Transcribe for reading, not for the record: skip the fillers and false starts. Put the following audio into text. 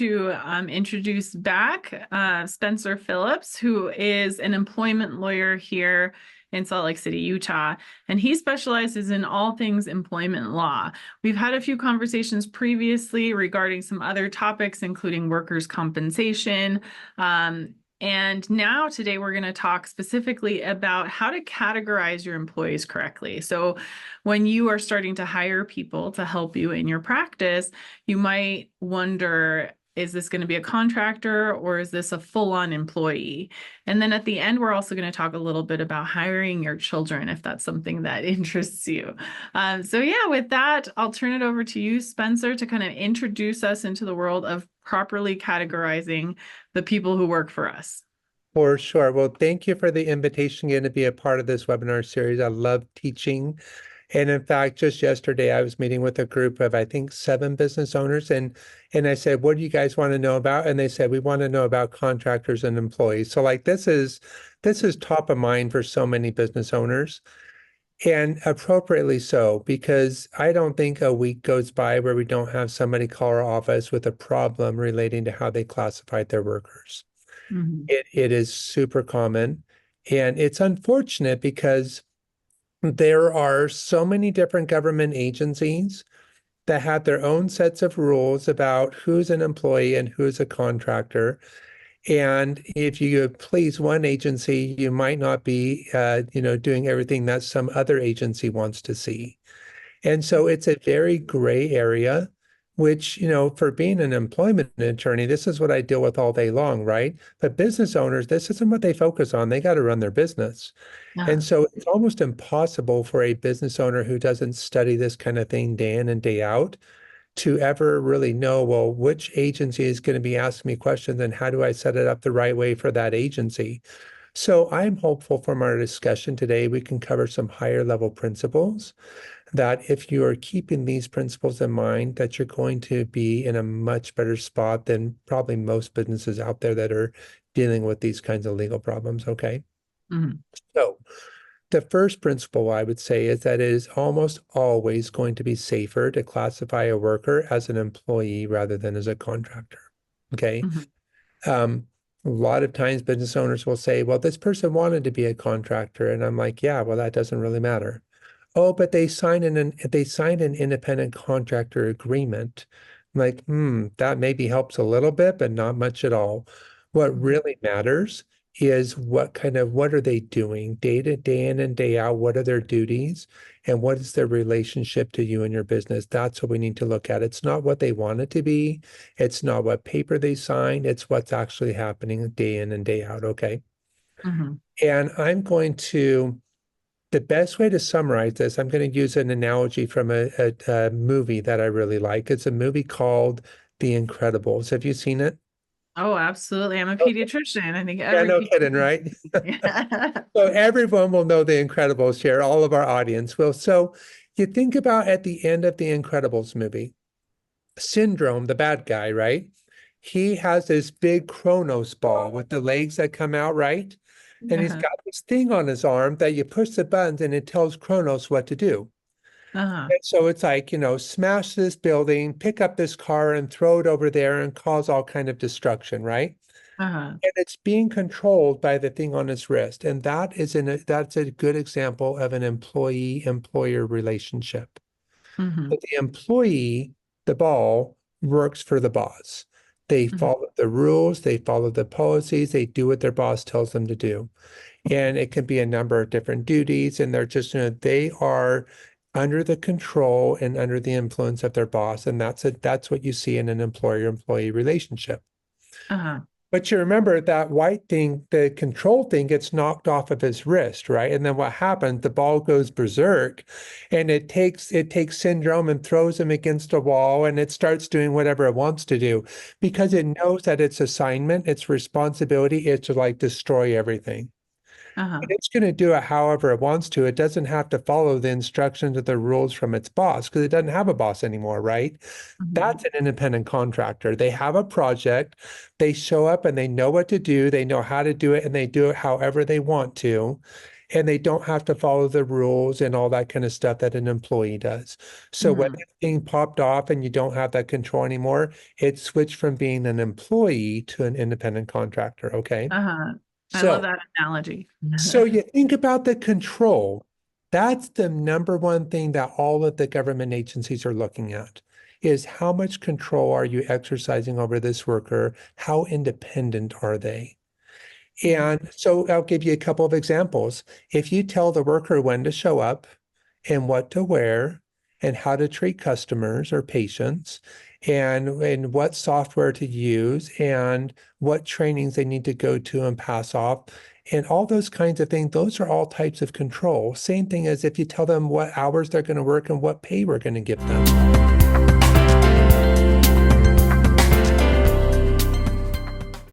to introduce back Spencer Phillips, who is an employment lawyer here in Salt Lake City, Utah, and he specializes in all things employment law. We've had a few conversations previously regarding some other topics, including workers' compensation. And now today we're going to talk specifically about how to categorize your employees correctly. So when you are starting to hire people to help you in your practice, you might wonder, is this going to be a contractor or is this a full-on employee? And then at the end, we're also going to talk a little bit about hiring your children, if that's something that interests you. So yeah, with that, I'll turn it over to you, Spencer, to kind of introduce us into the world of properly categorizing the people who work for us. For sure. Well, thank you for the invitation again to be a part of this webinar series. I love teaching. And in fact, just yesterday, I was meeting with a group of, I think, 7 business owners. And I said, what do you guys want to know about? And they said, we want to know about contractors and employees. So like this is top of mind for so many business owners. And appropriately so, because I don't think a week goes by where we don't have somebody call our office with a problem relating to how they classified their workers. Mm-hmm. It is super common. And it's unfortunate because there are so many different government agencies that have their own sets of rules about who's an employee and who's a contractor. And if you please one agency, you might not be, doing everything that some other agency wants to see. And so it's a very gray area, which, for being an employment attorney, this is what I deal with all day long, right? But business owners, this isn't what they focus on. They got to run their business. And so it's almost impossible for a business owner who doesn't study this kind of thing day in and day out to ever really know, well, which agency is going to be asking me questions and how do I set it up the right way for that agency? So I'm hopeful from our discussion today, we can cover some higher level principles that if you are keeping these principles in mind, that you're going to be in a much better spot than probably most businesses out there that are dealing with these kinds of legal problems, okay? Mm-hmm. So the first principle I would say is that it is almost always going to be safer to classify a worker as an employee rather than as a contractor, okay? Mm-hmm. A lot of times business owners will say, well, this person wanted to be a contractor. And I'm like, yeah, well, that doesn't really matter. Oh, but they signed an independent contractor agreement. I'm like, that maybe helps a little bit, but not much at all. What really matters is what are they doing day to day in and day out? What are their duties? And what is their relationship to you and your business? That's what we need to look at. It's not what they want it to be. It's not what paper they signed. It's what's actually happening day in and day out, okay? Mm-hmm. And the best way to summarize this, I'm going to use an analogy from a movie that I really like. It's a movie called The Incredibles. Have you seen it? Oh, absolutely. I'm a pediatrician. I think Yeah, no kidding, right? Yeah. So everyone will know The Incredibles here, all of our audience will. So you think about at the end of The Incredibles movie, Syndrome, the bad guy, right? He has this big Kronos ball with the legs that come out, right? And he's Uh-huh. got this thing on his arm that you push the buttons and it tells Kronos what to do. Uh-huh. And so it's like, smash this building, pick up this car and throw it over there and cause all kind of destruction, right? Uh-huh. And it's being controlled by the thing on his wrist. And that's a good example of an employee-employer relationship. Mm-hmm. But the employee, the ball, works for the boss. They Mm-hmm. follow the rules, they follow the policies, they do what their boss tells them to do. And it can be a number of different duties, and they're just, they are under the control and under the influence of their boss. And that's what you see in an employer-employee relationship. Uh-huh. But you remember that white thing, the control thing gets knocked off of his wrist, right? And then what happens? The ball goes berserk and it takes Syndrome and throws him against a wall and it starts doing whatever it wants to do because it knows that its assignment, its responsibility is to like destroy everything. Uh-huh. And it's going to do it however it wants to. It doesn't have to follow the instructions or the rules from its boss because it doesn't have a boss anymore, right? Mm-hmm. That's an independent contractor. They have a project, they show up and they know what to do, they know how to do it, and they do it however they want to. and they don't have to follow the rules and all that kind of stuff that an employee does. So when Mhm. it's being popped off and you don't have that control anymore, it switched from being an employee to an independent contractor. Okay. Uh-huh. I love So, that analogy. so you think about the control. That's the number one thing that all of the government agencies are looking at is how much control are you exercising over this worker? How independent are they? Mhm. And so I'll give you a couple of examples. If you tell the worker when to show up and what to wear and how to treat customers or patients and what software to use and what trainings they need to go to and pass off and all those kinds of things, those are all types of control. Same thing as if you tell them what hours they're going to work and what pay we're going to give them.